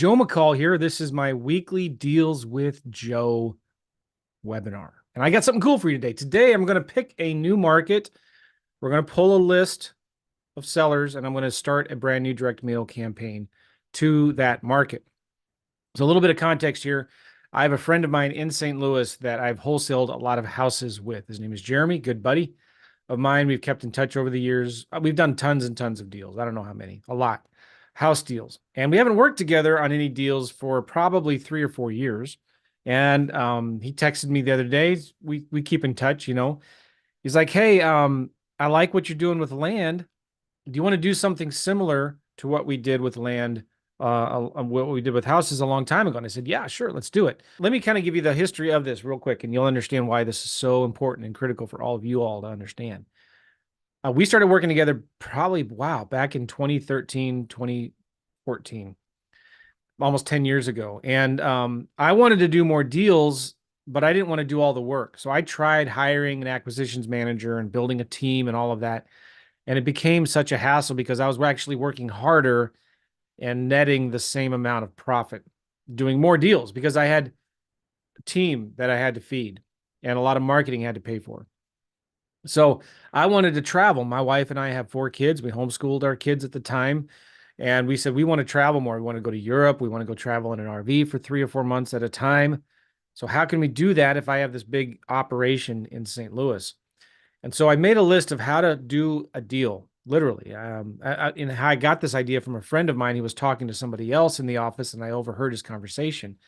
Joe McCall here. This is my weekly Deals with Joe webinar. And I got something cool for you today. Today, I'm going to pick a new market. We're going to pull a list of sellers, and I'm going to start a brand new direct mail campaign to that market. So, a little bit of context here. I have a friend of mine in St. Louis that I've wholesaled a lot of houses with. His name is Jeremy, good buddy of mine. We've kept in touch over the years. We've done tons and tons of deals. I don't know how many, a lot. House deals. And we haven't worked together on any deals for probably 3 or 4 years. And he texted me the other day. We keep in touch, you know. He's like, "Hey, I like what you're doing with land. Do you want to do something similar to what we did with land, what we did with houses a long time ago?" And I said, "Yeah, sure, let's do it." Let me kind of give you the history of this real quick, and you'll understand why this is so important and critical for all of you all to understand. We started working together probably, wow, back in 2013, 2014, almost 10 years ago. And I wanted to do more deals, but I didn't want to do all the work. So I tried hiring an acquisitions manager and building a team and all of that. And it became such a hassle because I was actually working harder and netting the same amount of profit, doing more deals because I had a team that I had to feed and a lot of marketing I had to pay for. So I wanted to travel. My wife and I have 4 kids. We homeschooled our kids at the time. And we said, we want to travel more. We want to go to Europe. We want to go travel in an RV for 3 or 4 months at a time. So how can we do that if I have this big operation in St. Louis? And so I made a list of how to do a deal, literally. And how I got this idea from a friend of mine. He was talking to somebody else in the office, and I overheard his conversation.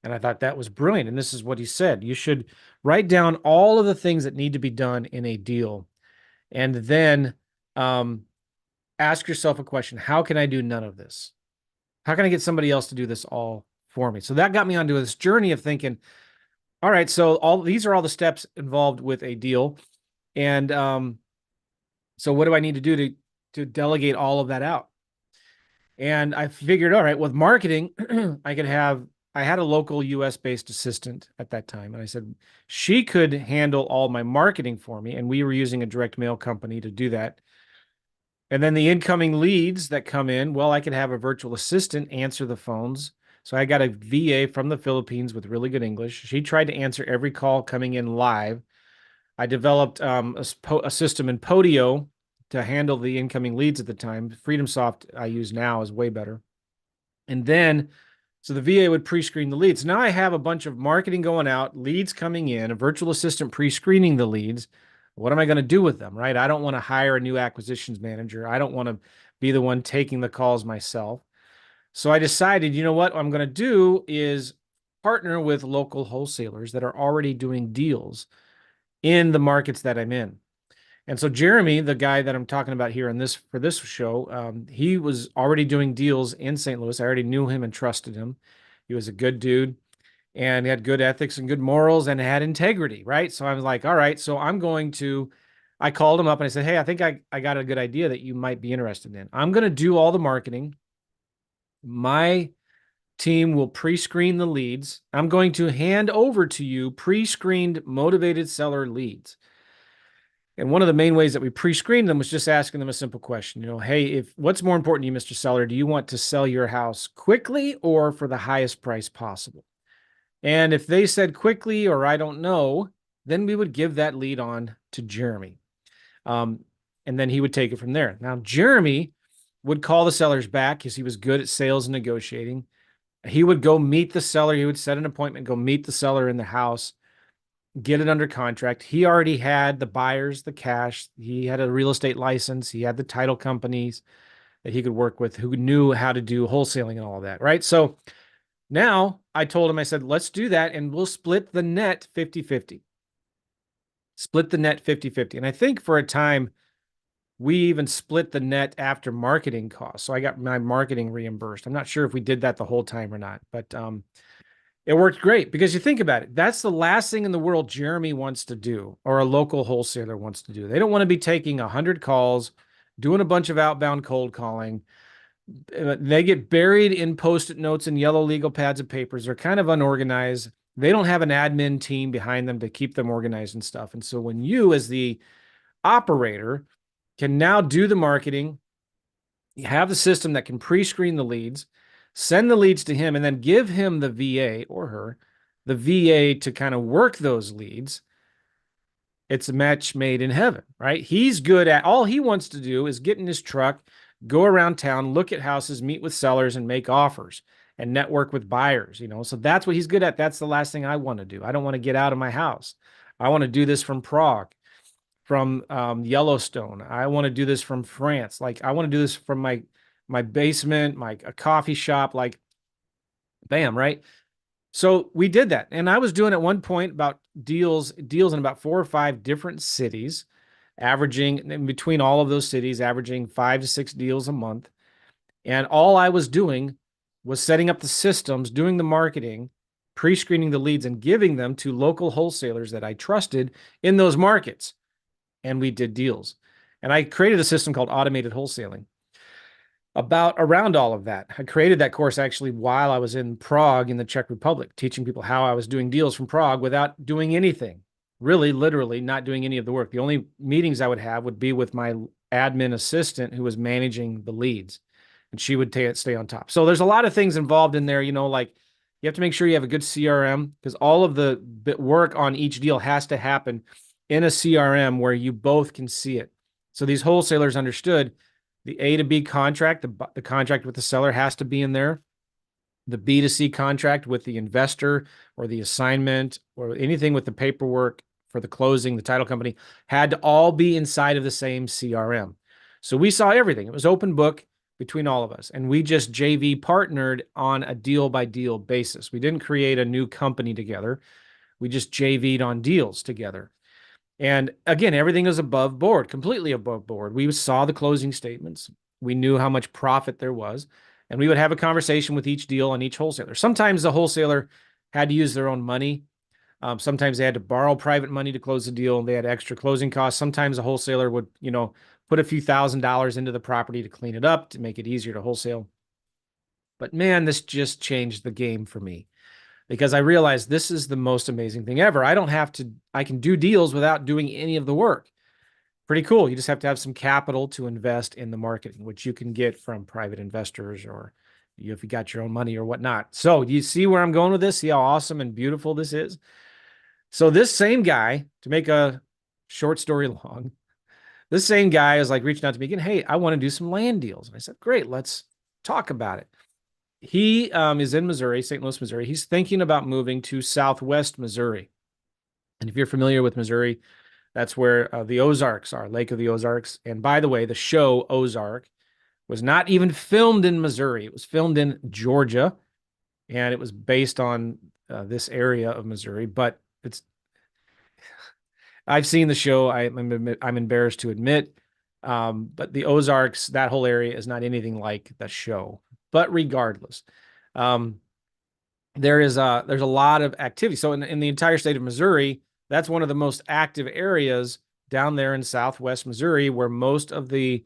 And I thought that was brilliant. And this is what he said. You should write down all of the things that need to be done in a deal. And then ask yourself a question. How can I do none of this? How can I get somebody else to do this all for me? So that got me onto this journey of thinking, all right, so these are all the steps involved with a deal. And so what do I need to do to delegate all of that out? And I figured, all right, with marketing, I had a local US based assistant at that time. And I said, she could handle all my marketing for me. And we were using a direct mail company to do that. And then the incoming leads that come in, well, I could have a virtual assistant answer the phones. So I got a VA from the Philippines with really good English. She tried to answer every call coming in live. I developed a system in Podio to handle the incoming leads at the time. FreedomSoft I use now is way better. And then, so the VA would pre-screen the leads. Now I have a bunch of marketing going out, leads coming in, a virtual assistant pre-screening the leads. What am I going to do with them, right? I don't want to hire a new acquisitions manager. I don't want to be the one taking the calls myself. So I decided, you know what I'm going to do is partner with local wholesalers that are already doing deals in the markets that I'm in. And so Jeremy, the guy that I'm talking about here in this for this show, he was already doing deals in St. Louis. I already knew him and trusted him. He was a good dude and he had good ethics and good morals and had integrity, right? So I was like, all right, so I called him up and I said, hey, I think I got a good idea that you might be interested in. I'm going to do all the marketing. My team will pre-screen the leads. I'm going to hand over to you pre-screened motivated seller leads. And one of the main ways that we pre-screened them was just asking them a simple question. You know, hey, what's more important to you, Mr. Seller? Do you want to sell your house quickly or for the highest price possible? And if they said quickly or I don't know, then we would give that lead on to Jeremy. And then he would take it from there. Now, Jeremy would call the sellers back because he was good at sales and negotiating. He would go meet the seller. He would set an appointment, go meet the seller in the house, get it under contract. He already had the buyers, the cash. He had a real estate license. He had the title companies that he could work with who knew how to do wholesaling and all of that, right? So now I told him, I said, let's do that and we'll split the net 50-50. Split the net 50-50. And I think for a time, we even split the net after marketing costs. So I got my marketing reimbursed. I'm not sure if we did that the whole time or not, but it worked great because you think about it. That's the last thing in the world Jeremy wants to do or a local wholesaler wants to do. They don't want to be taking 100 calls, doing a bunch of outbound cold calling. They get buried in Post-it notes and yellow legal pads of papers. They're kind of unorganized. They don't have an admin team behind them to keep them organized and stuff. And so when you, as the operator, can now do the marketing, you have the system that can pre-screen the leads. send the leads to him, and then give him the VA or her, the VA to kind of work those leads. It's a match made in heaven, right? He's good at all he wants to do is get in his truck, go around town, look at houses, meet with sellers, and make offers and network with buyers, you know. So that's what he's good at. That's the last thing I want to do. I don't want to get out of my house. I want to do this from Prague, from Yellowstone. I want to do this from France. Like I want to do this from my basement, my a coffee shop, like bam, right? So we did that. And I was doing at one point about deals in about 4 or 5 different cities, averaging in between all of those cities, averaging 5 to 6 deals a month. And all I was doing was setting up the systems, doing the marketing, pre-screening the leads, and giving them to local wholesalers that I trusted in those markets. And we did deals. And I created a system called automated wholesaling about around all of that. I created that course actually while I was in Prague in the Czech Republic, teaching people how I was doing deals from Prague without doing anything, really, literally not doing any of the work. The only meetings I would have would be with my admin assistant who was managing the leads, and she would stay on top. So there's a lot of things involved in there, you know, like you have to make sure you have a good CRM because all of the work on each deal has to happen in a CRM where you both can see it. So these wholesalers understood the A to B contract, the contract with the seller has to be in there. The B to C contract with the investor or the assignment or anything with the paperwork for the closing, the title company had to all be inside of the same CRM. So we saw everything. It was open book between all of us. And we just JV partnered on a deal by deal basis. We didn't create a new company together. We just JV'd on deals together. And again, everything is above board, completely above board. We saw the closing statements. We knew how much profit there was. And we would have a conversation with each deal on each wholesaler. Sometimes the wholesaler had to use their own money. Sometimes they had to borrow private money to close the deal and they had extra closing costs. Sometimes a wholesaler would, you know, put a few $1,000s into the property to clean it up, to make it easier to wholesale. But man, this just changed the game for me because I realized this is the most amazing thing ever. I can do deals without doing any of the work. Pretty cool. You just have to have some capital to invest in the marketing, which you can get from private investors or if you got your own money or whatnot. So you see where I'm going with this? See how awesome and beautiful this is? So this same guy, to make a short story long, this same guy is like reaching out to me again. Hey, I want to do some land deals. And I said, great, let's talk about it. He is in Missouri, St. Louis, Missouri. He's thinking about moving to Southwest Missouri. And if you're familiar with Missouri, that's where the Ozarks are, Lake of the Ozarks. And by the way, the show Ozark was not even filmed in Missouri. It was filmed in Georgia, and it was based on this area of Missouri. But I've seen the show. I'm embarrassed to admit, but the Ozarks, that whole area is not anything like the show. But regardless, there's a lot of activity. So in the entire state of Missouri, that's one of the most active areas down there in Southwest Missouri, where most of the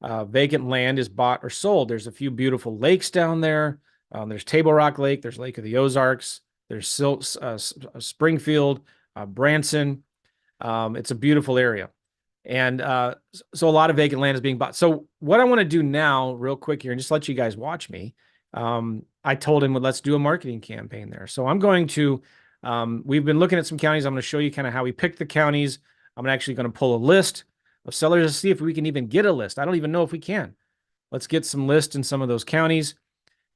vacant land is bought or sold. There's a few beautiful lakes down there. There's Table Rock Lake. There's Lake of the Ozarks. There's Springfield, Branson. It's a beautiful area. And so a lot of vacant land is being bought. So what I want to do now, real quick here, and just let you guys watch me. I told him, well, let's do a marketing campaign there. So I'm going to, we've been looking at some counties. I'm going to show you kind of how we picked the counties. I'm actually going to pull a list of sellers to see if we can even get a list. I don't even know if we can. Let's get some lists in some of those counties.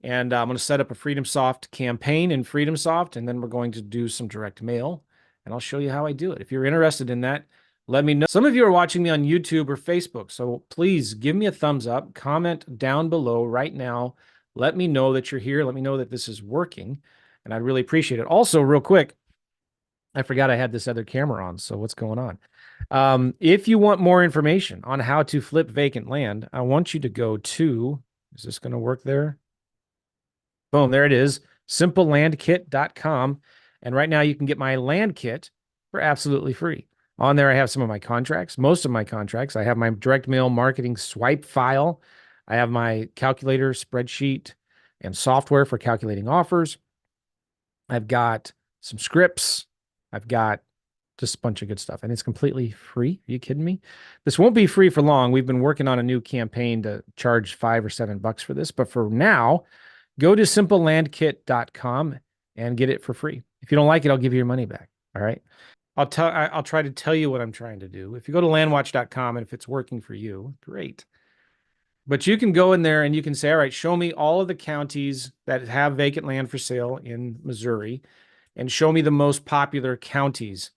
And I'm going to set up a FreedomSoft campaign in FreedomSoft, and then we're going to do some direct mail. And I'll show you how I do it. If you're interested in that, let me know. Some of you are watching me on YouTube or Facebook, so please give me a thumbs up, comment down below right now. Let me know that you're here. Let me know that this is working, and I'd really appreciate it. Also, real quick, I forgot I had this other camera on, so what's going on? If you want more information on how to flip vacant land, I want you to go to, is this going to work there? Boom, there it is, simplelandkit.com. And right now you can get my land kit for absolutely free. On there, I have some of my contracts, most of my contracts. I have my direct mail marketing swipe file. I have my calculator, spreadsheet, and software for calculating offers. I've got some scripts. I've got just a bunch of good stuff. And it's completely free. Are you kidding me? This won't be free for long. We've been working on a new campaign to charge $5 or $7 for this. But for now, Go to simplelandkit.com and get it for free. If you don't like it, I'll give you your money back. All right. I'll try to tell you what I'm trying to do. If you go to landwatch.com and if it's working for you, great. But you can go in there and you can say, all right, show me all of the counties that have vacant land for sale in Missouri and show me the most popular counties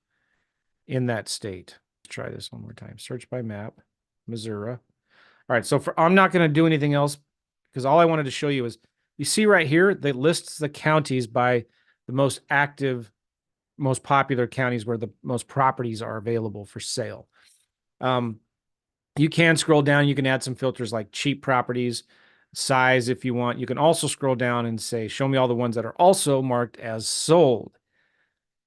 in that state. Let's try this one more time. Search by map, Missouri. All right, so I'm not going to do anything else because all I wanted to show you is you see right here, that lists the counties by the most active, most popular counties where the most properties are available for sale. You can scroll down. You can add some filters like cheap properties, size if you want. You can also scroll down and say, show me all the ones that are also marked as sold.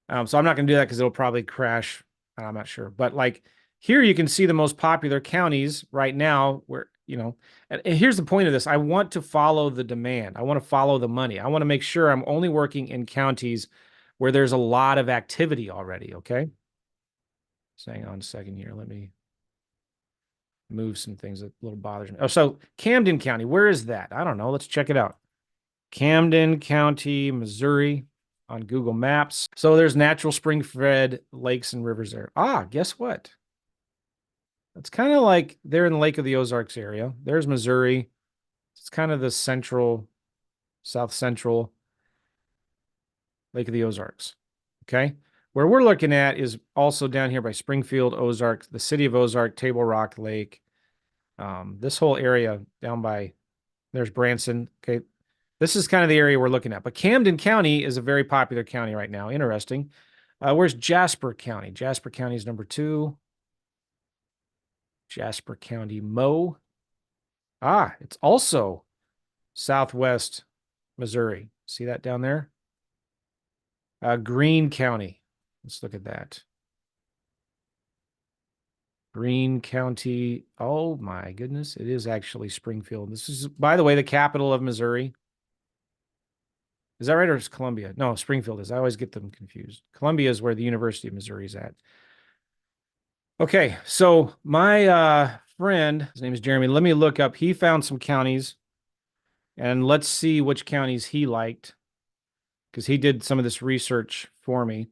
So I'm not going to do that because it'll probably crash. I'm not sure. But like here, you can see the most popular counties right now where, and here's the point of this. I want to follow the demand. I want to follow the money. I want to make sure I'm only working in counties where there's a lot of activity already. Okay. So hang on a second here. Let me move some things that a little bothers me. Oh, so Camden County, where is that? I don't know. Let's check it out. Camden County, Missouri on Google Maps. So there's natural spring-fed lakes and rivers there. Ah, guess what? It's kind of like they're in the Lake of the Ozarks area. There's Missouri. It's kind of the central, south central Lake of the Ozarks. Okay. Where we're looking at is also down here by Springfield, Ozark, the city of Ozark, Table Rock Lake. This whole area down by, there's Branson. Okay. This is kind of the area we're looking at. But Camden County is a very popular county right now. Interesting. Where's Jasper County? Jasper County is number 2. Jasper County, Mo. Ah, it's also southwest Missouri. See that down there? Greene County. Let's look at that. Greene County. Oh my goodness. It is actually Springfield. This is, by the way, the capital of Missouri. Is that right? Or is Columbia? No, Springfield is. I always get them confused. Columbia is where the University of Missouri is at. Okay, so my friend, his name is Jeremy. Let me look up. He found some counties, and let's see which counties he liked, because he did some of this research for me.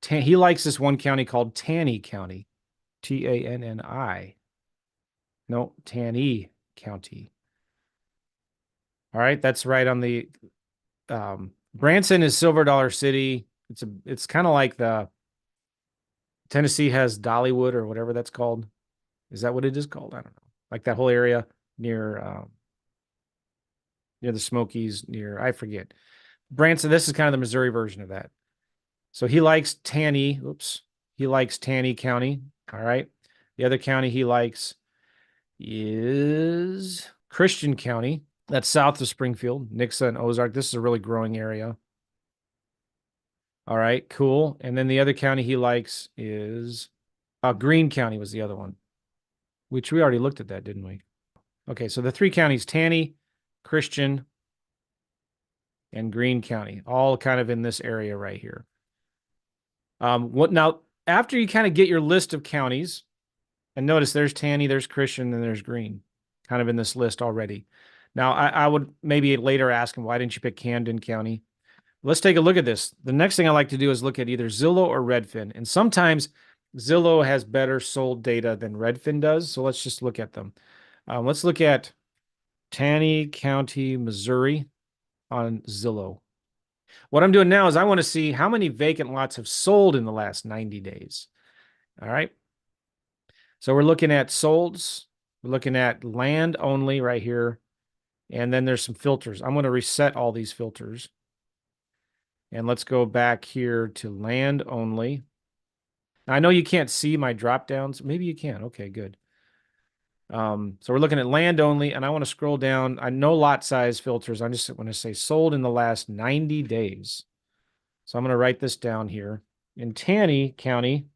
He likes this one county called Taney County, Tanni. No, Taney County. All right, that's right on the Branson is Silver Dollar City. It's kind of like the Tennessee has Dollywood or whatever that's called. Is that what it is called? I don't know. Like that whole area near the Smokies, I forget. Branson, this is kind of the Missouri version of that. So he likes Taney. Oops. He likes Taney County. All right. The other county he likes is Christian County. That's south of Springfield, Nixa and Ozark. This is a really growing area. All right, cool. And then the other county he likes is Greene County was the other one, which we already looked at that, didn't we? Okay, so the 3 counties, Taney, Christian, and Greene County, all kind of in this area right here. Now, after you kind of get your list of counties, and notice there's Taney, there's Christian, and there's Greene, kind of in this list already. Now, I would maybe later ask him, why didn't you pick Camden County? Let's take a look at this. The next thing I like to do is look at either Zillow or Redfin. And sometimes Zillow has better sold data than Redfin does. So let's just look at them. Let's look at Taney County, Missouri on Zillow. What I'm doing now is I want to see how many vacant lots have sold in the last 90 days. All right. So we're looking at solds. We're looking at land only right here. And then there's some filters. I'm going to reset all these filters. And let's go back here to land only. Now, I know you can't see my drop downs. Maybe you can. Okay, good. So we're looking at land only, and I want to scroll down. I know lot size filters. I just want to say sold in the last 90 days. So I'm going to write this down here. In Taney County,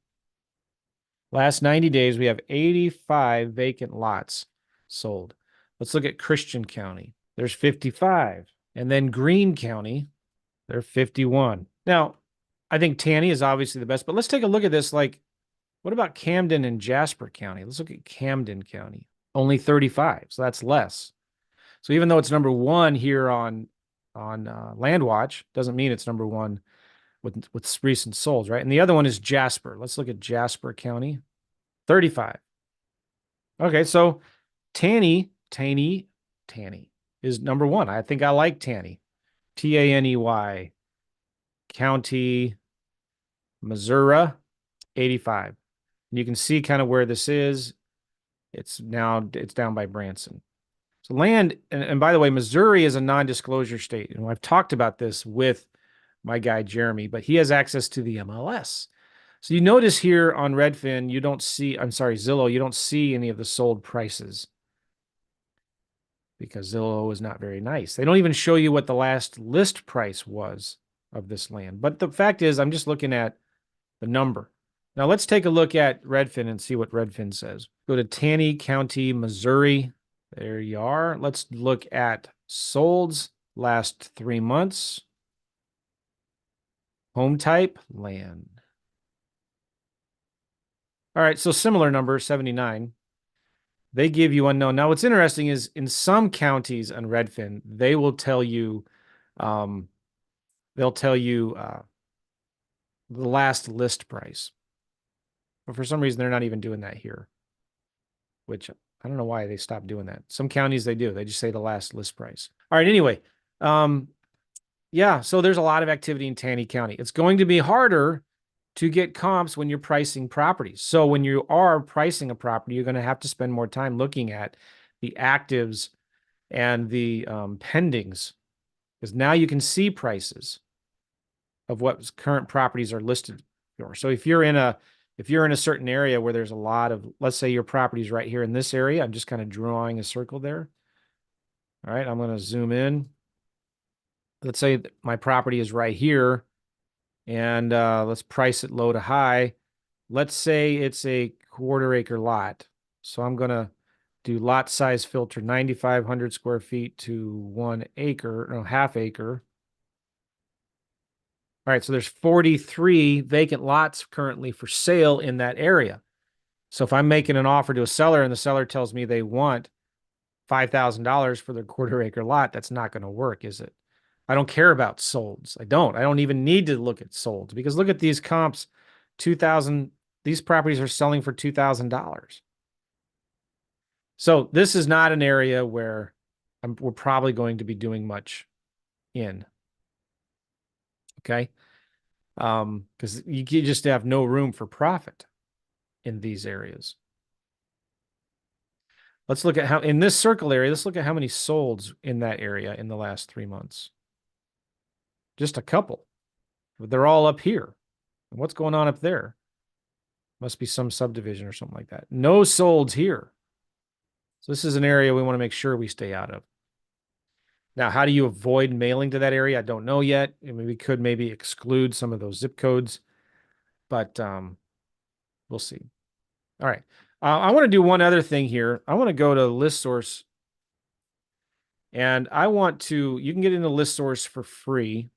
last 90 days, we have 85 vacant lots sold. Let's look at Christian County. There's 55. And then Greene County, they're 51. Now, I think Taney is obviously the best, but let's take a look at this. Like, what about Camden and Jasper County? Let's look at Camden County. Only 35, so that's less. So even though it's number one here on LandWatch, doesn't mean it's number one with recent solds, right? And the other one is Jasper. Let's look at Jasper County, 35. Okay, so Taney is number one. I think I like Taney, Taney County, Missouri, 85. And you can see kind of where this is. It's down by Branson. So land, and by the way, Missouri is a non-disclosure state. And I've talked about this with my guy Jeremy, but he has access to the MLS. So you notice here on Redfin, you don't see, I'm sorry, Zillow, you don't see any of the sold prices because Zillow is not very nice. They don't even show you what the last list price was of this land. But the fact is, I'm just looking at the number. Now let's take a look at Redfin and see what Redfin says. Go to Taney County, Missouri. There you are. Let's look at solds last 3 months. Home type, land. All right, so similar number, 79. They give you unknown. Now, what's interesting is in some counties on Redfin, they will tell you, um, they'll tell you the last list price. But for some reason, they're not even doing that here, which I don't know why they stopped doing that. Some counties they do. They just say the last list price. All right, anyway. Yeah, so there's a lot of activity in Taney County. It's going to be harder to get comps when you're pricing properties. So when you are pricing a property, you're going to have to spend more time looking at the actives and the pendings, because now you can see prices of what current properties are listed for. So if you're in a certain area where there's a lot of, let's say your property's right here in this area, I'm just kind of drawing a circle there. All right, I'm going to zoom in. Let's say my property is right here, and let's price it low to high. Let's say it's a quarter acre lot. So I'm going to do lot size filter 9,500 square feet to 1 acre, no, half acre. All right, so there's 43 vacant lots currently for sale in that area. So if I'm making an offer to a seller and the seller tells me they want $5,000 for their quarter acre lot, that's not going to work, is it? I don't care about solds. I don't even need to look at solds because look at these comps, 2,000, these properties are selling for $2,000. So this is not an area where we're probably going to be doing much in. Okay. Because you just have no room for profit in these areas. Let's look at how in this circle area, let's look at how many solds in that area in the last 3 months. Just a couple. But they're all up here. And what's going on up there? Must be some subdivision or something like that. No solds here. So this is an area we want to make sure we stay out of. Now, how do you avoid mailing to that area? I don't know yet. I mean, we could maybe exclude some of those zip codes, but we'll see. All right. I want to do one other thing here. I want to go to ListSource, and you can get into ListSource for free.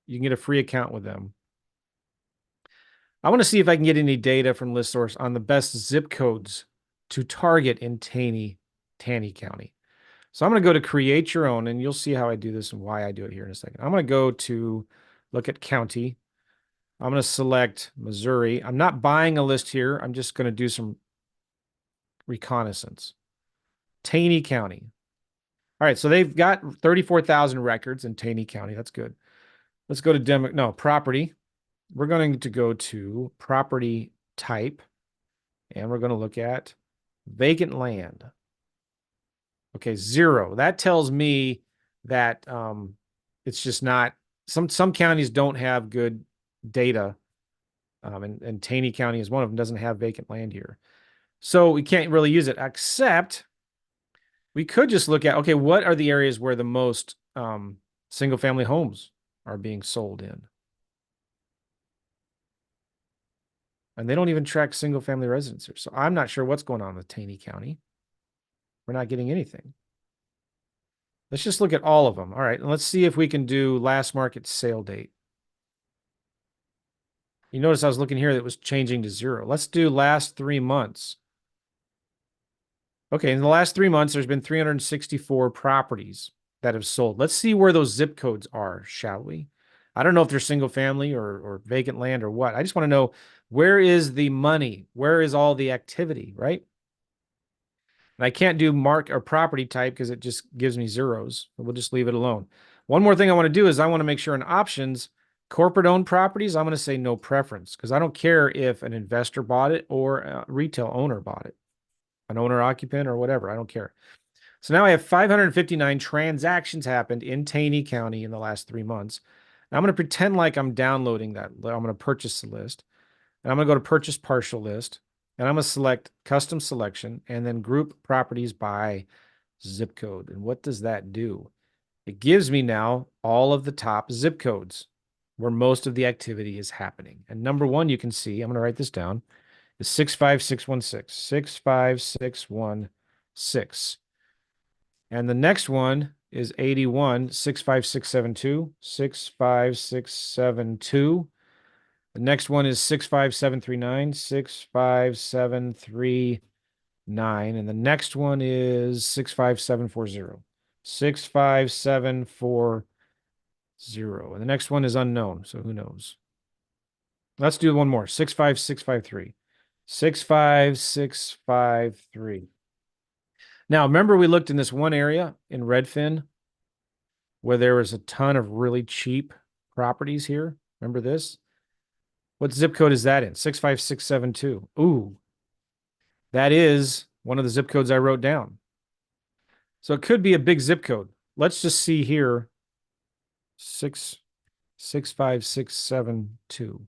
You can get a free account with them. I want to see if I can get any data from ListSource on the best zip codes to target in Taney County. So I'm going to go to create your own, and you'll see how I do this and why I do it here in a second. I'm going to go to look at county. I'm going to select Missouri. I'm not buying a list here. I'm just going to do some reconnaissance. Taney County. All right, so they've got 34,000 records in Taney County. That's good. Let's go to property. We're going to go to property type, and we're going to look at vacant land. Okay, 0. That tells me that it's just not, some counties don't have good data, and Taney County is one of them, doesn't have vacant land here. So we can't really use it, except we could just look at, okay, what are the areas where the most single-family homes are being sold in? And they don't even track single-family residents here. So I'm not sure what's going on with Taney County. We're not getting anything. Let's just look at all of them. All right, and let's see if we can do last market sale date. You notice I was looking here that it was changing to 0. Let's do last 3 months. Okay, in the last 3 months, there's been 364 properties that have sold. Let's see where those zip codes are, shall we? I don't know if they're single family or vacant land or what. I just want to know, where is the money? Where is all the activity, right? And I can't do mark or property type because it just gives me zeros. We'll just leave it alone. One more thing I want to do is I want to make sure in options, corporate owned properties, I'm going to say no preference because I don't care if an investor bought it or a retail owner bought it, an owner occupant or whatever. I don't care. So now I have 559 transactions happened in Taney County in the last 3 months. Now I'm going to pretend like I'm downloading that. I'm going to purchase the list. And I'm going to go to purchase partial list. And I'm going to select custom selection and then group properties by zip code. And what does that do? It gives me now all of the top zip codes where most of the activity is happening. And number one, you can see, I'm going to write this down, is 65616. 65616. And the next one is 81, 65672. 65672. The next one is 65739. 65739. And the next one is 65740. 65740. And the next one is unknown, so who knows? Let's do one more. 65653. 65653. Now, remember we looked in this one area in Redfin where there was a ton of really cheap properties here? Remember this? What zip code is that in? 65672. Ooh, that is one of the zip codes I wrote down. So it could be a big zip code. Let's just see here. 65672.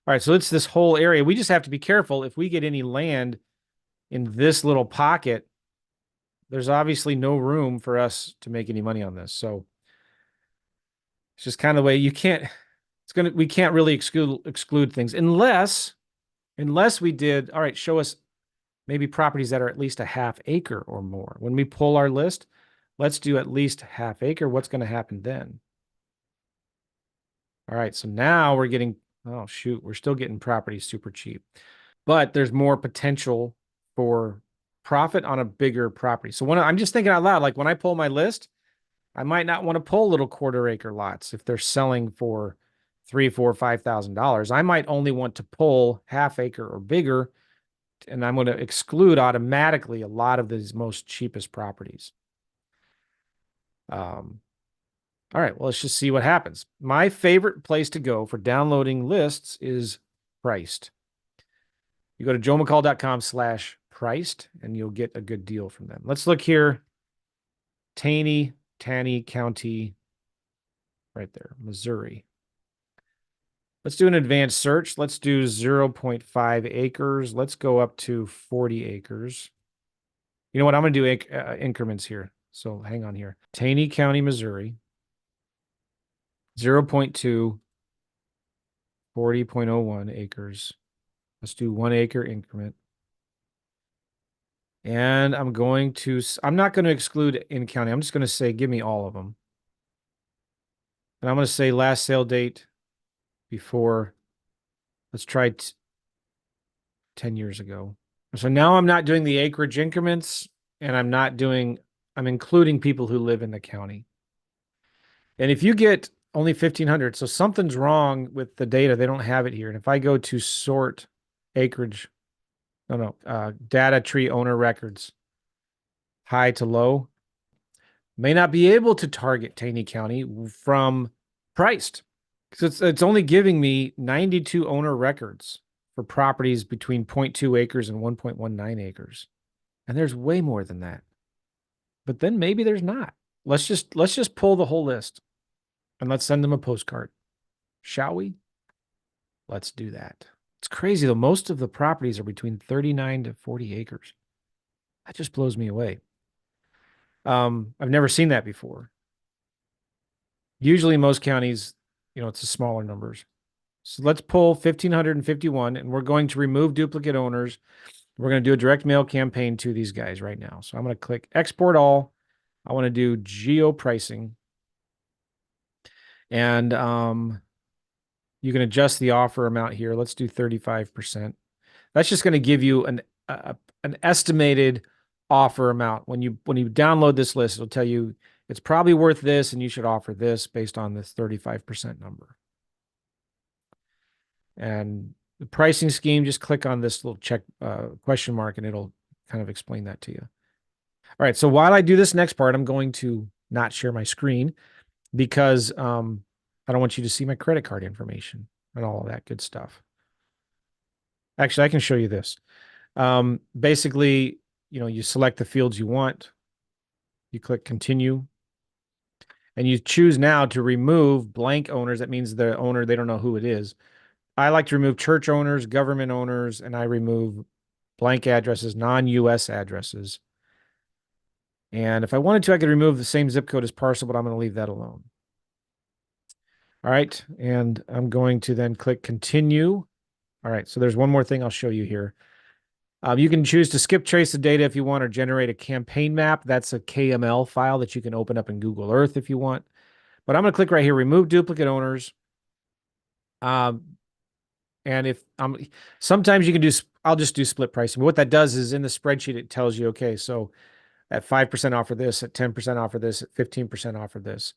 All right, so it's this whole area. We just have to be careful. If we get any land in this little pocket, there's obviously no room for us to make any money on this. So it's just kind of the way you can't, we can't really exclude things unless we did, all right, show us maybe properties that are at least a half acre or more. When we pull our list, let's do at least half acre. What's going to happen then? All right, so now we're getting, oh shoot, we're still getting properties super cheap, but there's more potential for profit on a bigger property. So when I'm just thinking out loud, like when I pull my list, I might not want to pull little quarter acre lots if they're selling for $3, $4, $5,000. I might only want to pull half acre or bigger, and I'm going to exclude automatically a lot of these most cheapest properties. All right, well, let's just see what happens. My favorite place to go for downloading lists is Priced. You go to joemccall.com/priced, and you'll get a good deal from them. Let's look here. Taney County, right there, Missouri. Let's do an advanced search. Let's do 0.5 acres. Let's go up to 40 acres. You know what? I'm going to do increments here. So hang on here. Taney County, Missouri. 0.2, 40.01 acres. Let's do 1 acre increment. And I'm not going to exclude in county. I'm just going to say, give me all of them. And I'm going to say last sale date before, let's try 10 years ago. So now I'm not doing the acreage increments, and I'm including people who live in the county. And if you get only 1,500, so something's wrong with the data. They don't have it here. And if I go to sort acreage, data tree owner records, high to low, may not be able to target Taney County from Priced. Because it's only giving me 92 owner records for properties between 0.2 acres and 1.19 acres. And there's way more than that. But then maybe there's not. Let's just pull the whole list and let's send them a postcard. Shall we? Let's do that. It's crazy though. Most of the properties are between 39 to 40 acres. That just blows me away. I've never seen that before. Usually in most counties, it's the smaller numbers. So let's pull 1,551, and we're going to remove duplicate owners. We're going to do a direct mail campaign to these guys right now. So I'm going to click export all. I want to do geo pricing. And you can adjust the offer amount here. Let's do 35%. That's just going to give you an estimated offer amount. When you download this list, it'll tell you it's probably worth this and you should offer this based on this 35% number. And the pricing scheme, just click on this little check question mark and it'll kind of explain that to you. All right, so while I do this next part, I'm going to not share my screen because I don't want you to see my credit card information and all of that good stuff. Actually, I can show you this. Basically, you select the fields you want, you click continue, and you choose now to remove blank owners. That means the owner, they don't know who it is. I like to remove church owners, government owners, and I remove blank addresses, non-US addresses. And if I wanted to, I could remove the same zip code as parcel, but I'm going to leave that alone. All right, and I'm going to then click continue. All right, so there's one more thing I'll show you here. You can choose to skip trace the data if you want or generate a campaign map. That's a KML file that you can open up in Google Earth if you want. But I'm going to click right here, remove duplicate owners. And if sometimes you can do, I'll just do split pricing. But what that does is in the spreadsheet, it tells you, okay, so at 5% offer this, at 10% offer this, at 15% offer this.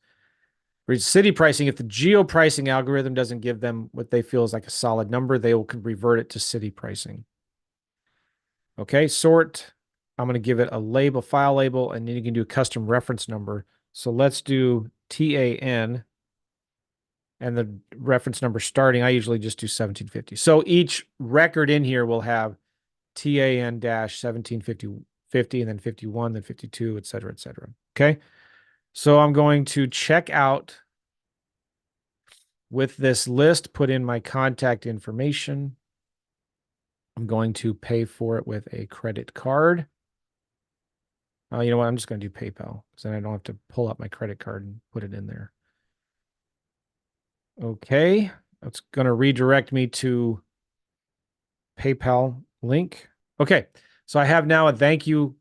For city pricing, if the geo pricing algorithm doesn't give them what they feel is like a solid number, they will revert it to city pricing. Okay, sort. I'm going to give it a label, file label, and then you can do a custom reference number. So let's do TAN and the reference number starting. I usually just do 1750. So each record in here will have TAN-1750, and then 51, then 52, et cetera, et cetera. Okay, so I'm going to check out with this list, put in my contact information. I'm going to pay for it with a credit card. You know what? I'm just going to do PayPal because then I don't have to pull up my credit card and put it in there. Okay. That's going to redirect me to PayPal link. Okay. So I have now a thank you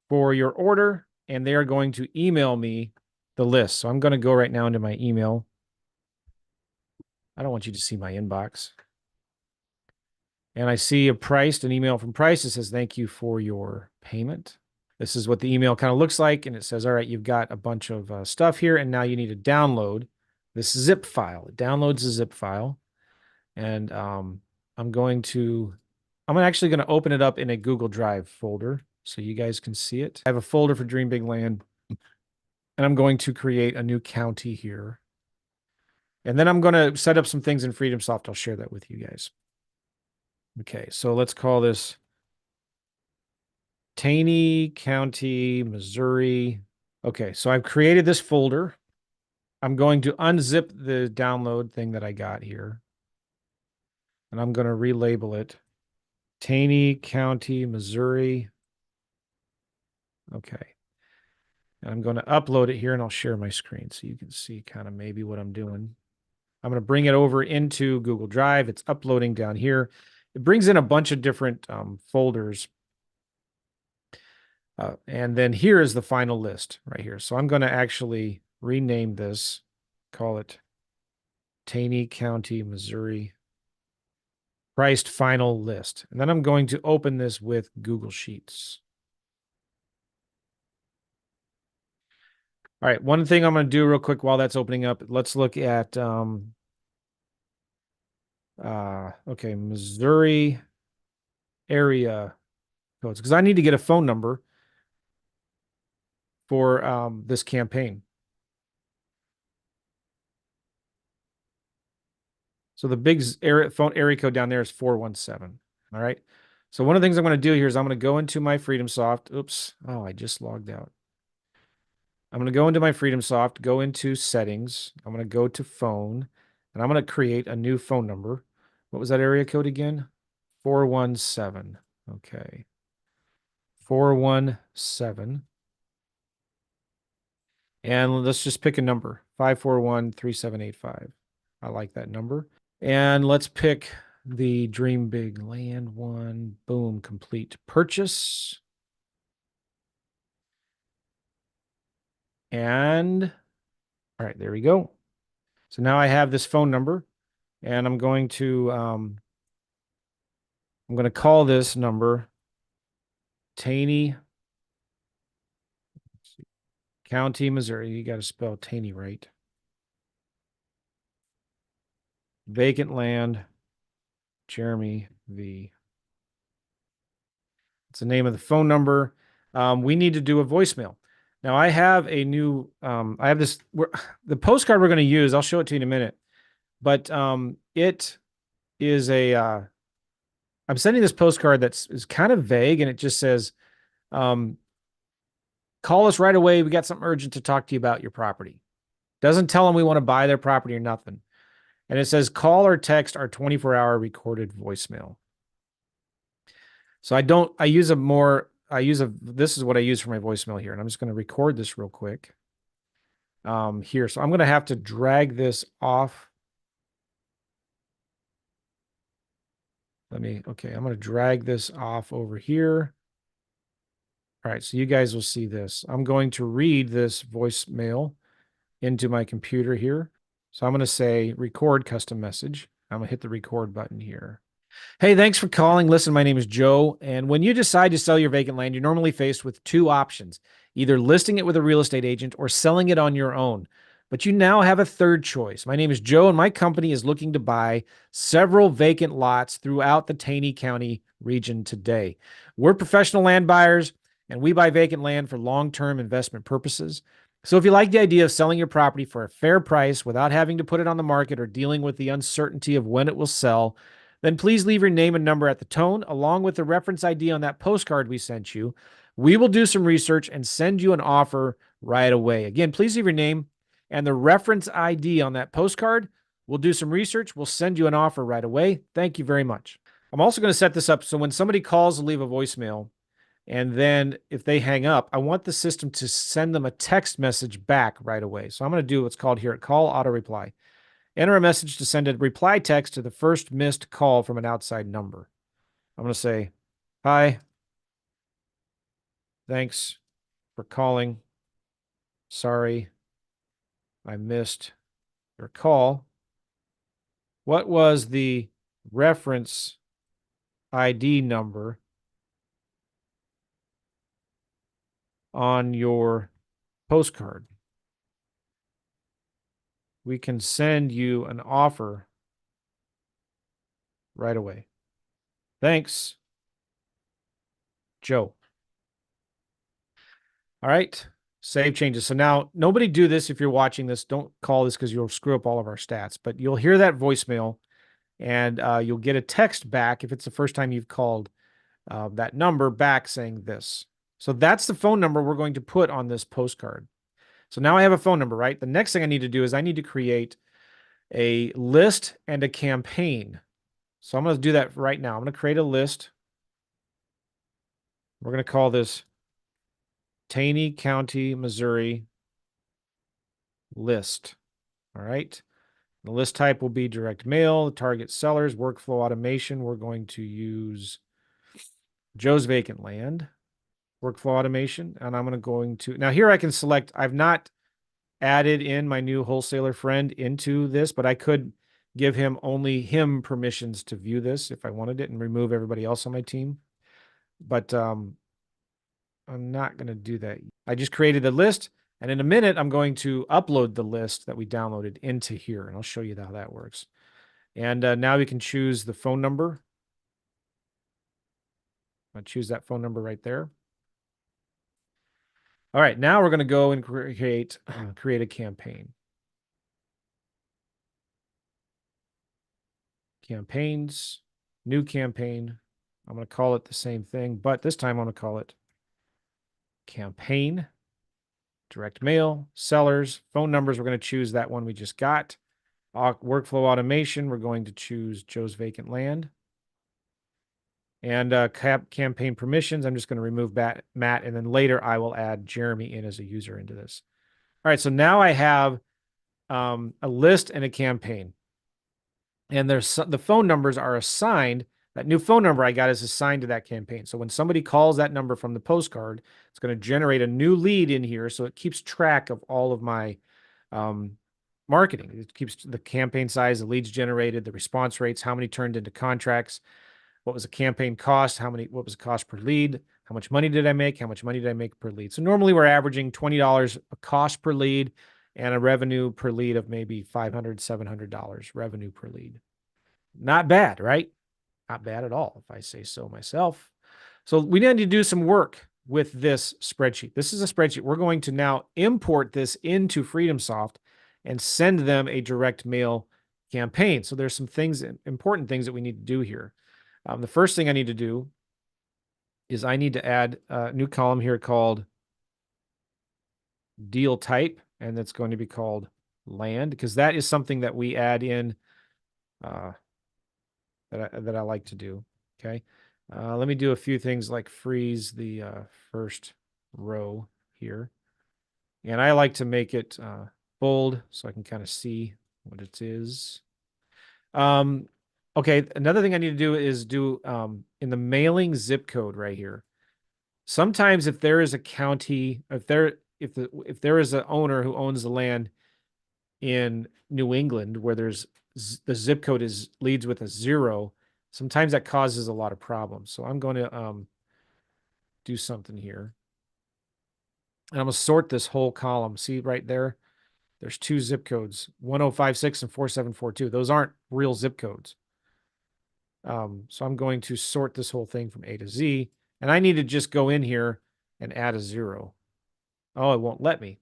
for your order, and they are going to email me the list. So I'm going to go right now into my email. I don't want you to see my inbox. And I see an email from Price that says, thank you for your payment. This is what the email kind of looks like. And it says, all right, you've got a bunch of stuff here. And now you need to download this zip file. It downloads the zip file. And I'm actually going to open it up in a Google Drive folder so you guys can see it. I have a folder for Dream Big Land. And I'm going to create a new county here. And then I'm going to set up some things in FreedomSoft. I'll share that with you guys. Okay, so let's call this Taney County, Missouri. Okay, so I've created this folder. I'm going to unzip the download thing that I got here. And I'm going to relabel it Taney County, Missouri. Okay. And I'm going to upload it here and I'll share my screen so you can see kind of maybe what I'm doing. I'm going to bring it over into Google Drive. It's uploading down here. It brings in a bunch of different folders. And then here is the final list right here. So I'm going to actually rename this, call it Taney County, Missouri priced final list. And then I'm going to open this with Google Sheets. All right, one thing I'm going to do real quick while that's opening up, let's look at, okay, Missouri area codes, because I need to get a phone number for this campaign. So the big phone area code down there is 417. All right. So one of the things I'm going to do here is I'm going to go into my FreedomSoft. Oops. Oh, I just logged out. I'm going to go into my FreedomSoft, go into settings. I'm going to go to phone, and I'm going to create a new phone number. What was that area code again? 417. Okay. 417. And let's just pick a number, 541-3785. I like that number. And let's pick the Dream Big Land one. Boom, complete purchase. And all right, there we go. So now I have this phone number, and I'm going to I'm going to call this number Taney County, Missouri. You got to spell Taney right. Vacant land, Jeremy V. It's the name of the phone number. We need to do a voicemail. Now I have a new, I have this, the postcard we're going to use. I'll show it to you in a minute, but it is I'm sending this postcard is kind of vague, and it just says, call us right away. We got something urgent to talk to you about your property. Doesn't tell them we want to buy their property or nothing. And it says, call or text our 24-hour recorded voicemail. So this is what I use for my voicemail here. And I'm just going to record this real quick here. So I'm going to have to drag this off. I'm going to drag this off over here. All right, so you guys will see this. I'm going to read this voicemail into my computer here. So I'm going to say record custom message. I'm going to hit the record button here. Hey, thanks for calling. Listen, my name is Joe. And when you decide to sell your vacant land, you're normally faced with two options, either listing it with a real estate agent or selling it on your own. But you now have a third choice. My name is Joe, and my company is looking to buy several vacant lots throughout the Taney County region today. We're professional land buyers, and we buy vacant land for long-term investment purposes. So if you like the idea of selling your property for a fair price without having to put it on the market or dealing with the uncertainty of when it will sell, then please leave your name and number at the tone, along with the reference ID on that postcard we sent you. We will do some research and send you an offer right away. Again, please leave your name and the reference ID on that postcard. We'll do some research. We'll send you an offer right away. Thank you very much. I'm also going to set this up so when somebody calls to leave a voicemail, and then if they hang up, I want the system to send them a text message back right away. So I'm going to do what's called here call auto reply. Enter a message to send a reply text to the first missed call from an outside number. I'm going to say, hi, thanks for calling. Sorry, I missed your call. What was the reference ID number on your postcard? We can send you an offer right away. Thanks, Joe. All right, save changes. So now nobody do this if you're watching this. Don't call this because you'll screw up all of our stats, but you'll hear that voicemail and you'll get a text back if it's the first time you've called that number back saying this. So that's the phone number we're going to put on this postcard. So now I have a phone number, right? The next thing I need to do is I need to create a list and a campaign. So I'm going to do that right now. I'm going to create a list. We're going to call this Taney County, Missouri list. All right. The list type will be direct mail, target sellers, workflow automation. We're going to use Joe's vacant land, workflow automation. And I'm going to, now here I can select, I've not added in my new wholesaler friend into this, but I could give only him permissions to view this if I wanted it and remove everybody else on my team. But I'm not going to do that. I just created a list, and in a minute, I'm going to upload the list that we downloaded into here, and I'll show you how that works. And now we can choose the phone number. I'll choose that phone number right there. All right, now we're going to go and create a campaign. Campaigns, new campaign. I'm going to call it the same thing, but this time I'm going to call it campaign, direct mail, sellers, phone numbers. We're going to choose that one we just got. Workflow automation, we're going to choose Joe's vacant land. And campaign permissions, I'm just going to remove Matt, and then later I will add Jeremy in as a user into this. All right, so now I have a list and a campaign. And the phone numbers are assigned. That new phone number I got is assigned to that campaign. So when somebody calls that number from the postcard, it's going to generate a new lead in here. So it keeps track of all of my marketing. It keeps the campaign size, the leads generated, the response rates, how many turned into contracts, what was the campaign cost, what was the cost per lead, how much money did I make, how much money did I make per lead. So normally we're averaging $20 a cost per lead and a revenue per lead of maybe $500, $700 revenue per lead. Not bad, right? Not bad at all, if I say so myself. So we need to do some work with this spreadsheet. This is a spreadsheet. We're going to now import this into FreedomSoft and send them a direct mail campaign. So there's some things, important things that we need to do here. The first thing I need to do is I need to add a new column here called deal type, and that's going to be called land, because that is something that we add in that I like to do. Okay. Let me do a few things like freeze the first row here. And I like to make it bold so I can kind of see what it is. Okay, another thing I need to do is do in the mailing zip code right here. Sometimes if there is a county, if there is an owner who owns the land in New England where there's the zip code leads with a 0, sometimes that causes a lot of problems. So I'm going to do something here. And I'm going to sort this whole column. See right there? There's 2 zip codes, 1056 and 4742. Those aren't real zip codes. So I'm going to sort this whole thing from A to Z. And I need to just go in here and add a 0. Oh, it won't let me.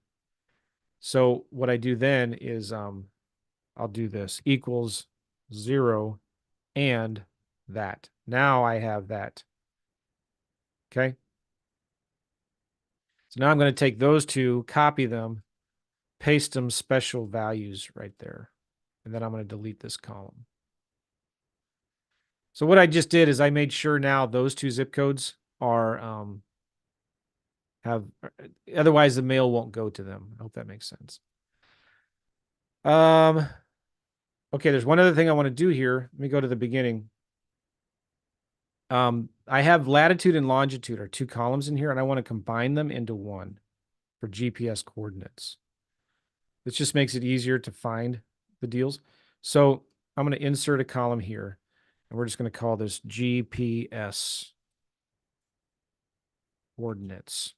So what I do then is I'll do this equals 0 and that. Now I have that. Okay. So now I'm going to take those 2, copy them, paste them special values right there. And then I'm going to delete this column. So what I just did is I made sure now those 2 zip codes are otherwise the mail won't go to them. I hope that makes sense. Okay, there's one other thing I want to do here. Let me go to the beginning. I have latitude and longitude are 2 columns in here, and I want to combine them into one for GPS coordinates. This just makes it easier to find the deals. So I'm going to insert a column here, and we're just going to call this GPS coordinates.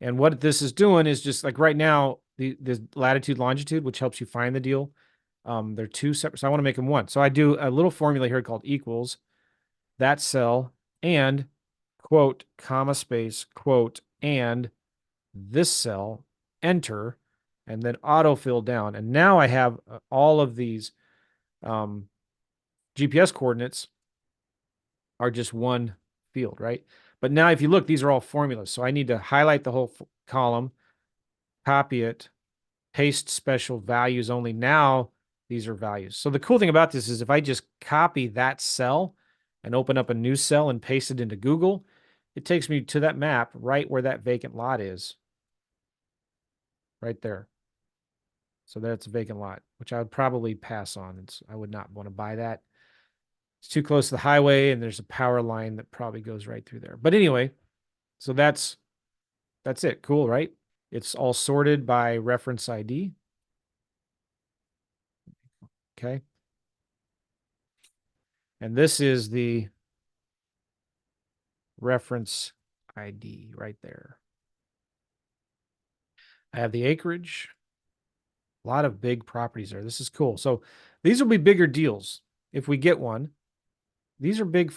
And what this is doing is just like right now, the latitude, longitude, which helps you find the deal. They're 2 separate, so I want to make them one. So I do a little formula here called equals that cell and quote, comma, space, quote, and this cell, enter, and then autofill down. And now I have all of these GPS coordinates are just one field, right? But now if you look, these are all formulas. So I need to highlight the whole column, copy it, paste special values only. Now these are values. So the cool thing about this is if I just copy that cell and open up a new cell and paste it into Google, it takes me to that map right where that vacant lot is. Right there. So that's a vacant lot, which I would probably pass on. I would not want to buy that. It's too close to the highway, and there's a power line that probably goes right through there. But anyway, so that's it. Cool, right? It's all sorted by reference ID. Okay. And this is the reference ID right there. I have the acreage. A lot of big properties there. This is cool. So these will be bigger deals if we get one. These are big.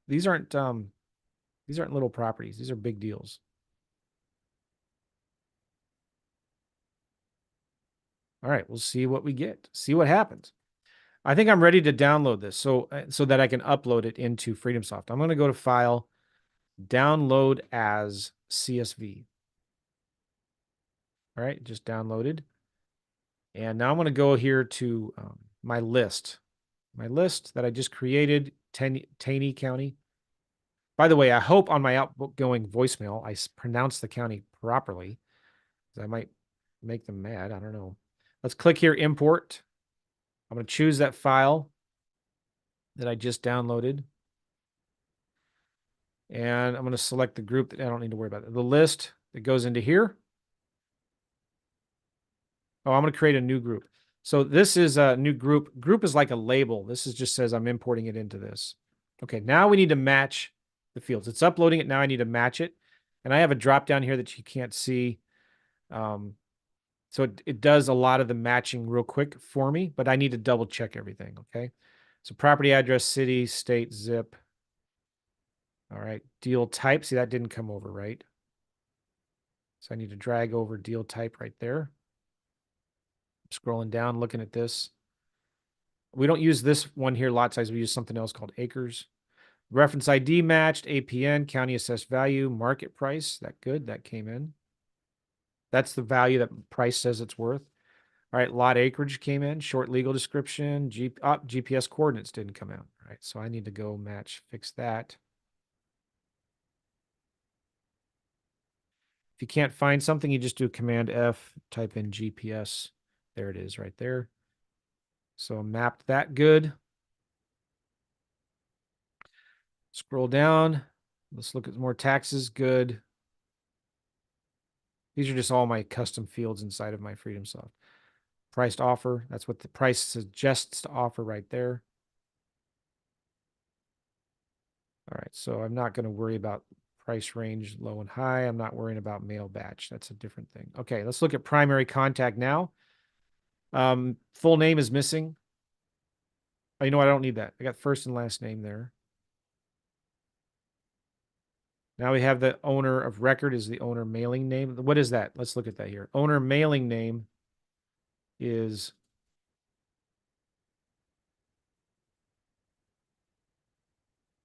These aren't little properties. These are big deals. All right, we'll see what we get. See what happens. I think I'm ready to download this so that I can upload it into FreedomSoft. I'm going to go to File, Download as CSV. All right, just downloaded. And now I'm going to go here to my list that I just created, Taney County. By the way, I hope on my outgoing voicemail I pronounce the county properly. I might make them mad. I don't know. Let's click here, import. I'm going to choose that file that I just downloaded. And I'm going to select the group that I don't need to worry about. The list that goes into here. Oh, I'm going to create a new group. So this is a new group. Group is like a label. This just says I'm importing it into this. Okay, now we need to match the fields. It's uploading it. Now I need to match it. And I have a drop down here that you can't see. So it does a lot of the matching real quick for me, but I need to double check everything. Okay. So property address, city, state, zip. All right. Deal type. See, that didn't come over, right? So I need to drag over deal type right there. Scrolling down, looking at this. We don't use this one here, lot size. We use something else called acres. Reference ID matched, APN, county assessed value, market price. That good. That came in. That's the value that price says it's worth. All right, lot acreage came in, short legal description, GPS coordinates didn't come out. All right, so I need to go fix that. If you can't find something, you just do Command F, type in GPS. There it is right there. So mapped that good. Scroll down. Let's look at more taxes. Good. These are just all my custom fields inside of my FreedomSoft. Priced offer. That's what the price suggests to offer right there. All right, so I'm not going to worry about price range low and high. I'm not worrying about mail batch. That's a different thing. Okay, let's look at primary contact now. Full name is missing. Oh, you know what? I don't need that. I got first and last name there. Now we have the owner of record is the owner mailing name. What is that? Let's look at that here. Owner mailing name is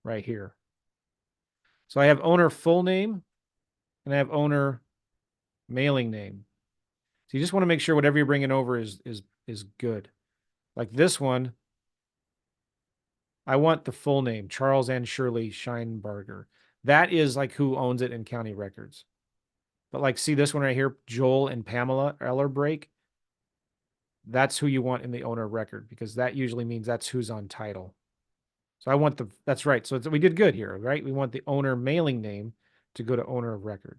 right here. So I have owner full name and I have owner mailing name. So you just want to make sure whatever you're bringing over is good. Like this one, I want the full name, Charles and Shirley Scheinbarger. That is like who owns it in county records. But like, see this one right here, Joel and Pamela Ellerbrake. That's who you want in the owner record because that usually means that's who's on title. So I want that's right. So we did good here, right? We want the owner mailing name to go to owner of record.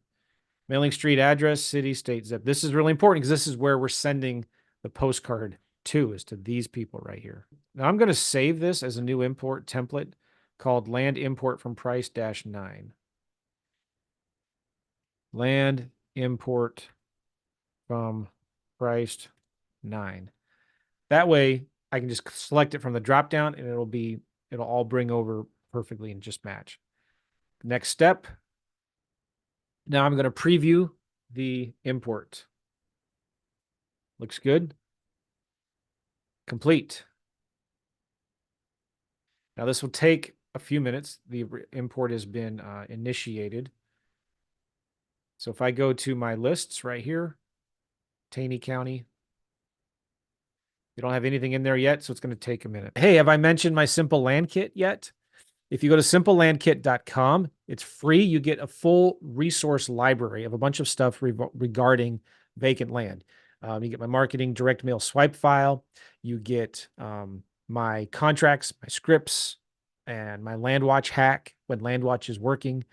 Mailing street address, city, state, zip. This is really important because this is where we're sending the postcard to, is to these people right here. Now I'm going to save this as a new import template called land import from price -9. Land import from priced 9. That way I can just select it from the drop down and it'll all bring over perfectly and just match. Next step. Now I'm going to preview the import. Looks good. Complete. Now this will take a few minutes. The import has been initiated. So if I go to my lists right here, Taney County, we don't have anything in there yet, so it's going to take a minute. Hey, have I mentioned my Simple Land Kit yet? If you go to simplelandkit.com, it's free. You get a full resource library of a bunch of stuff regarding vacant land. You get my marketing direct mail swipe file. You get my contracts, my scripts, and my LandWatch hack when LandWatch is working.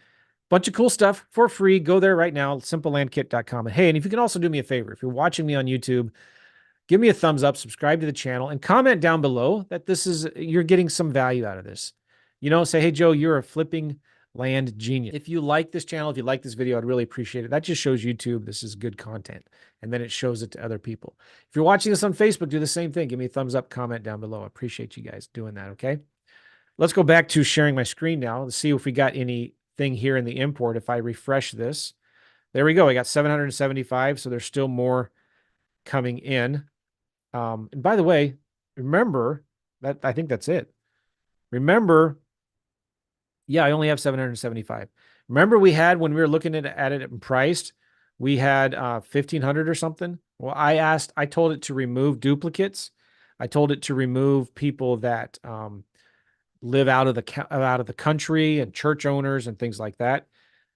Bunch of cool stuff for free. Go there right now, simplelandkit.com. And hey, and if you can also do me a favor, if you're watching me on YouTube, give me a thumbs up, subscribe to the channel, and comment down below that you're getting some value out of this. You know, say, hey, Joe, you're a flipping land genius. If you like this channel, if you like this video, I'd really appreciate it. That just shows YouTube this is good content, and then it shows it to other people. If you're watching this on Facebook, do the same thing. Give me a thumbs up, comment down below. I appreciate you guys doing that, okay? Let's go back to sharing my screen now. Let's see if we got anything here in the import. If I refresh this, there we go. I got 775, so there's still more coming in. And by the way, remember that I think that's it. Remember, yeah, I only have 775. Remember we had when we were looking at it and priced, we had 1,500 or something. Well, I told it to remove duplicates. I told it to remove people that live out of the country and church owners and things like that.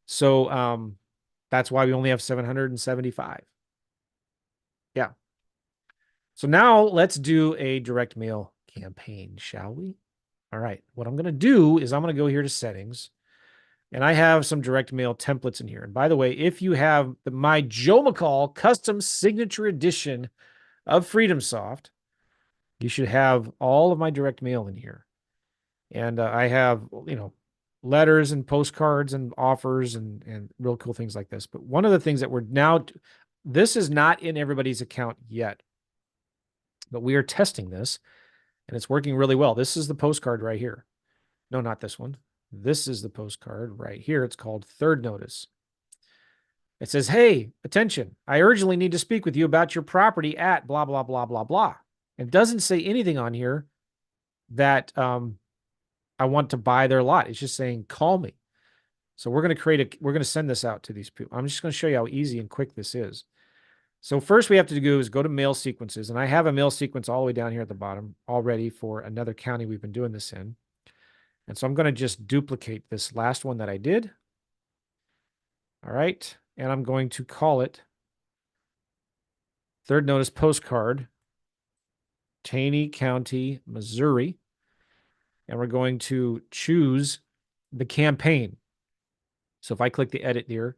So that's why we only have 775. Yeah. So now let's do a direct mail campaign, shall we? All right. What I'm going to do is I'm going to go here to settings, and I have some direct mail templates in here. And by the way, if you have my Joe McCall custom signature edition of FreedomSoft, you should have all of my direct mail in here. And I have, letters and postcards and offers and real cool things like this. But one of the things that we're now, this is not in everybody's account yet, but we are testing this and it's working really well. This is the postcard right here. No, not this one. This is the postcard right here. It's called Third Notice. It says, hey, attention, I urgently need to speak with you about your property at blah, blah, blah, blah, blah. It doesn't say anything on here that I want to buy their lot. It's just saying, call me. So we're going to send this out to these people. I'm just going to show you how easy and quick this is. So first we have to do is go to mail sequences. And I have a mail sequence all the way down here at the bottom already for another county we've been doing this in. And so I'm going to just duplicate this last one that I did. All right. And I'm going to call it Third Notice Postcard, Taney County, Missouri. And we're going to choose the campaign. So if I click the edit here,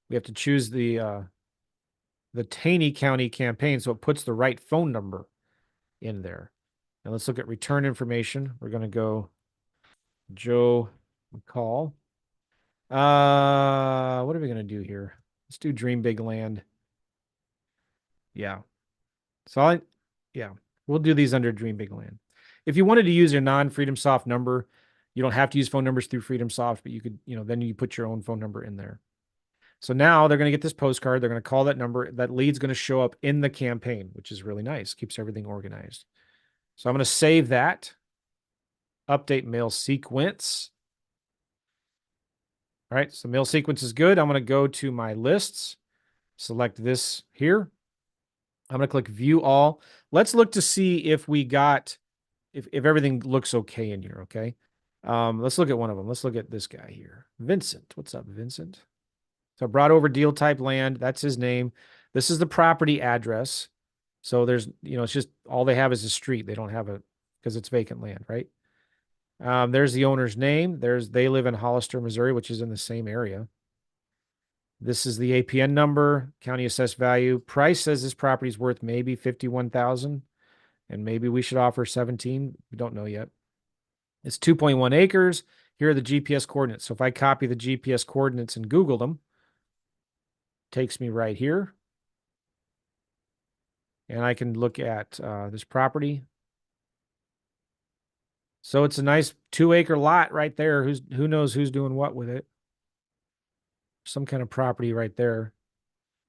we have to choose the Taney County campaign so it puts the right phone number in there. And let's look at return information. We're going to go Joe McCall. What are we going to do here? Let's do Dream Big Land. Yeah. So we'll do these under Dream Big Land. If you wanted to use your non-Freedom Soft number, you don't have to use phone numbers through Freedom Soft, but you could, then you put your own phone number in there. So now they're going to get this postcard. They're going to call that number. That lead's going to show up in the campaign, which is really nice. Keeps everything organized. So I'm going to save that. Update mail sequence. All right, so mail sequence is good. I'm going to go to my lists, select this here. I'm going to click view all. Let's look to see if we got, if everything looks okay in here, okay? Let's look at one of them. Let's look at this guy here. Vincent. What's up, Vincent? So I brought over deal type land. That's his name. This is the property address. So there's, it's just all they have is a street. They don't have because it's vacant land, right? There's the owner's name. They live in Hollister, Missouri, which is in the same area. This is the APN number, county assessed value. Price says this property is worth maybe 51,000, and maybe we should offer 17. We don't know yet. It's 2.1 acres. Here are the GPS coordinates. So if I copy the GPS coordinates and Google them, takes me right here. And I can look at this property. So it's a nice 2-acre lot right there. Who knows who's doing what with it? Some kind of property right there.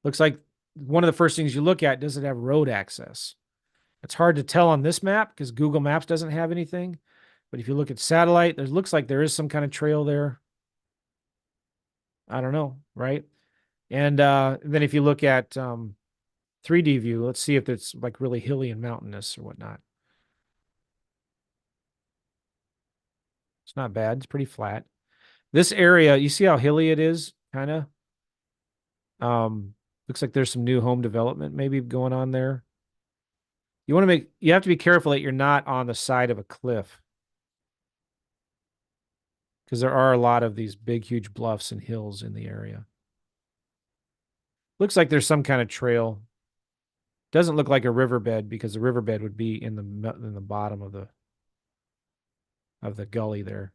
Looks like one of the first things you look at, does it have road access? It's hard to tell on this map because Google Maps doesn't have anything. But if you look at satellite, there looks like there is some kind of trail there. I don't know, right? And then if you look at 3D view, let's see if it's like really hilly and mountainous or whatnot. It's not bad. It's pretty flat. This area, you see how hilly it is, kind of? Looks like there's some new home development maybe going on there. You have to be careful that you're not on the side of a cliff, because there are a lot of these big, huge bluffs and hills in the area. Looks like there's some kind of trail. Doesn't look like a riverbed because the riverbed would be in the bottom of the gully there.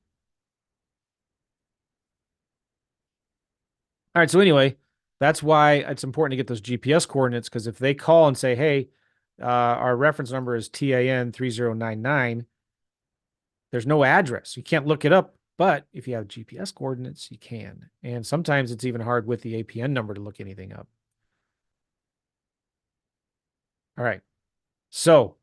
All right, so anyway, that's why it's important to get those GPS coordinates, because if they call and say, hey, our reference number is TAN 3099, there's no address. You can't look it up, but if you have GPS coordinates, you can. And sometimes it's even hard with the APN number to look anything up. All right. So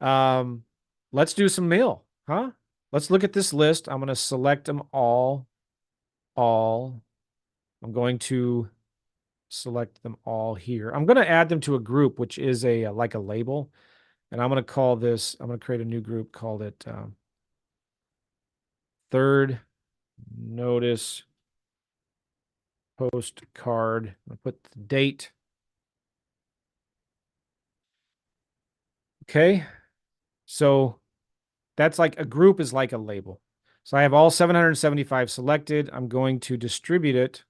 let's do some mail, huh? Let's look at this list. I'm going to select them all. I'm going to select them all here. I'm going to add them to a group, which is like a label. And I'm going to call this, I'm going to create a new group, called it Third Notice Postcard. I'm going to put the date. Okay. So that's like a group is like a label. So I have all 775 selected. I'm going to distribute it.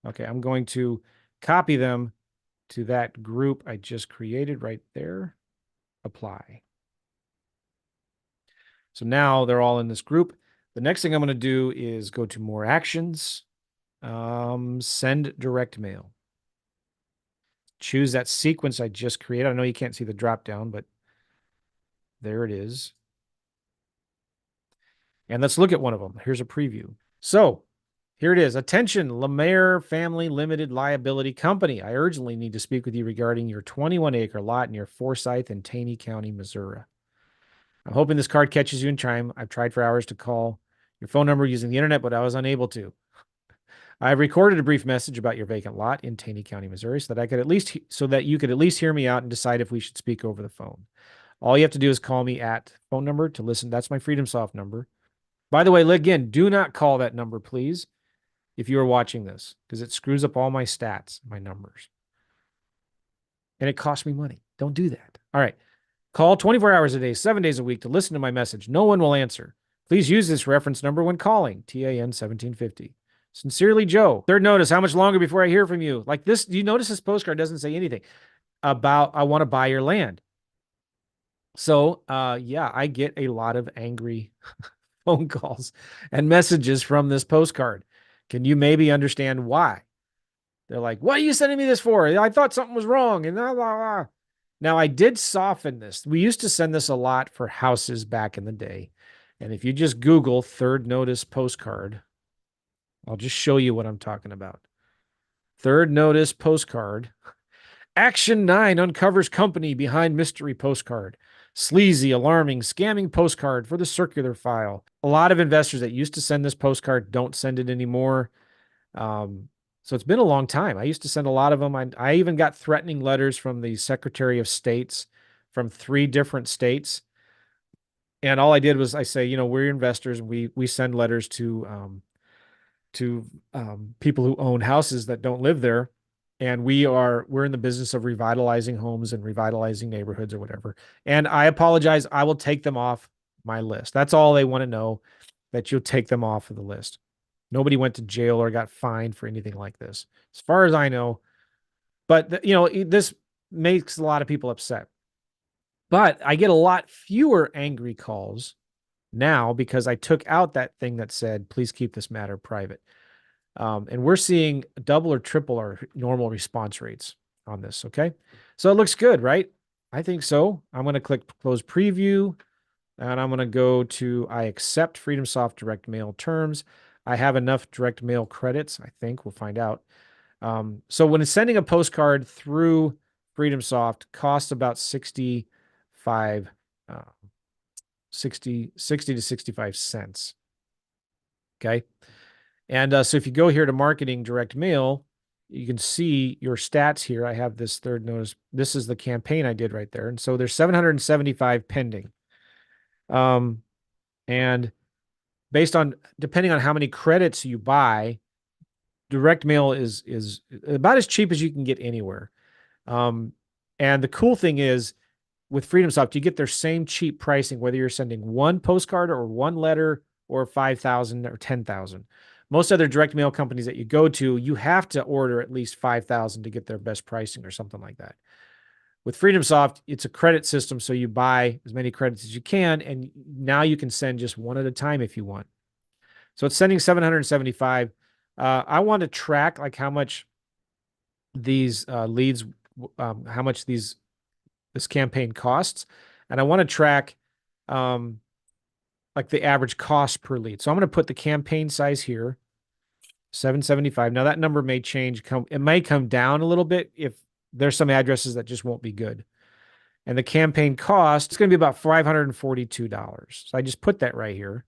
Okay, I'm going to copy them to that group I just created right there. Apply. So now they're all in this group. The next thing I'm going to do is go to more actions, send direct mail. Choose that sequence I just created. I know you can't see the drop down, but there it is. And let's look at one of them. Here's a preview. So here it is. Attention, Lemaire Family Limited Liability Company. I urgently need to speak with you regarding your 21-acre lot near Forsyth in Taney County, Missouri. I'm hoping this card catches you in time. I've tried for hours to call your phone number using the internet, but I was unable to. I've recorded a brief message about your vacant lot in Taney County, Missouri, so that you could at least hear me out and decide if we should speak over the phone. All you have to do is call me at phone number to listen. That's my FreedomSoft number. By the way, again, do not call that number, please, if you are watching this, because it screws up all my stats, my numbers. And it costs me money. Don't do that. All right. Call 24 hours a day, 7 days a week to listen to my message. No one will answer. Please use this reference number when calling, TAN 1750. Sincerely, Joe. Third notice, how much longer before I hear from you? Like this, you notice this postcard doesn't say anything about I want to buy your land. So, yeah, I get a lot of angry phone calls and messages from this postcard. Can you maybe understand why? They're like, what are you sending me this for? I thought something was wrong. And blah, blah, blah. Now, I did soften this. We used to send this a lot for houses back in the day. And if you just Google third notice postcard, I'll just show you what I'm talking about. Third notice postcard. Action 9 uncovers company behind mystery postcard. Sleazy, alarming, scamming postcard for the circular file. A lot of investors that used to send this postcard don't send it anymore. So it's been a long time. I used to send a lot of them. I even got threatening letters from the Secretary of States from 3 different states. And all I did was I say, we're investors. And we send letters to people who own houses that don't live there. And we're in the business of revitalizing homes and revitalizing neighborhoods or whatever. And I apologize. I will take them off my list. That's all they want to know, that you'll take them off of the list. Nobody went to jail or got fined for anything like this, as far as I know. But, this makes a lot of people upset. But I get a lot fewer angry calls now because I took out that thing that said, please keep this matter private. And we're seeing double or triple our normal response rates on this. Okay. So it looks good, right? I think so. I'm going to click close preview and I'm going to go to, I accept FreedomSoft direct mail terms. I have enough direct mail credits. I think we'll find out. So when it's sending a postcard through FreedomSoft, costs about 60 to 65 cents. Okay. And so if you go here to marketing direct mail, you can see your stats here. I have this third notice. This is the campaign I did right there. And so there's 775 pending. And depending on how many credits you buy, direct mail is about as cheap as you can get anywhere. And the cool thing is with FreedomSoft, you get their same cheap pricing, whether you're sending one postcard or one letter or 5,000 or 10,000. Most other direct mail companies that you go to, you have to order at least 5,000 to get their best pricing or something like that. With FreedomSoft, it's a credit system, so you buy as many credits as you can, and now you can send just one at a time if you want. So it's sending 775. I want to track like how much these leads, how much this campaign costs, and I want to track like the average cost per lead. So I'm going to put the campaign size here, 775. Now that number may change. It may come down a little bit if there's some addresses that just won't be good. And the campaign cost, it's going to be about $542. So I just put that right here.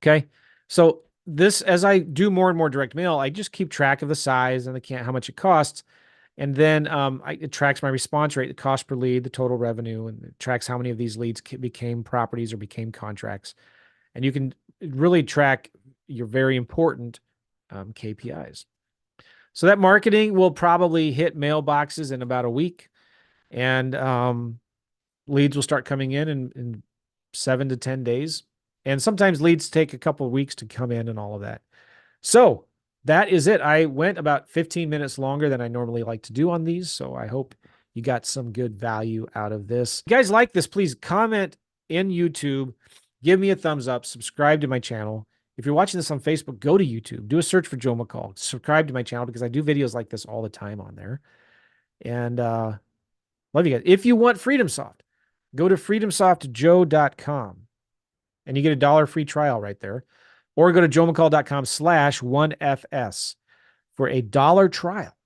Okay. So this, as I do more and more direct mail, I just keep track of the size and how much it costs. And then it tracks my response rate, the cost per lead, the total revenue, and it tracks how many of these leads became properties or became contracts. And you can really track your very important KPIs. So that marketing will probably hit mailboxes in about a week. And leads will start coming in 7 to 10 days. And sometimes leads take a couple of weeks to come in and all of that. So that is it. I went about 15 minutes longer than I normally like to do on these. So I hope you got some good value out of this. If you guys like this, please comment in YouTube, give me a thumbs up, subscribe to my channel. If you're watching this on Facebook, go to YouTube, do a search for Joe McCall, subscribe to my channel because I do videos like this all the time on there. And love you guys. If you want FreedomSoft, go to freedomsoftjoe.com and you get $1 free trial right there. Or go to joemccall.com/1FS for $1 trial.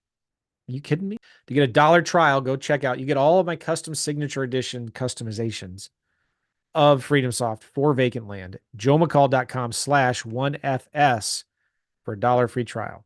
Are you kidding me? To get $1 trial, go check out. You get all of my custom signature edition customizations of FreedomSoft for vacant land. joemccall.com/1FS for $1 free trial.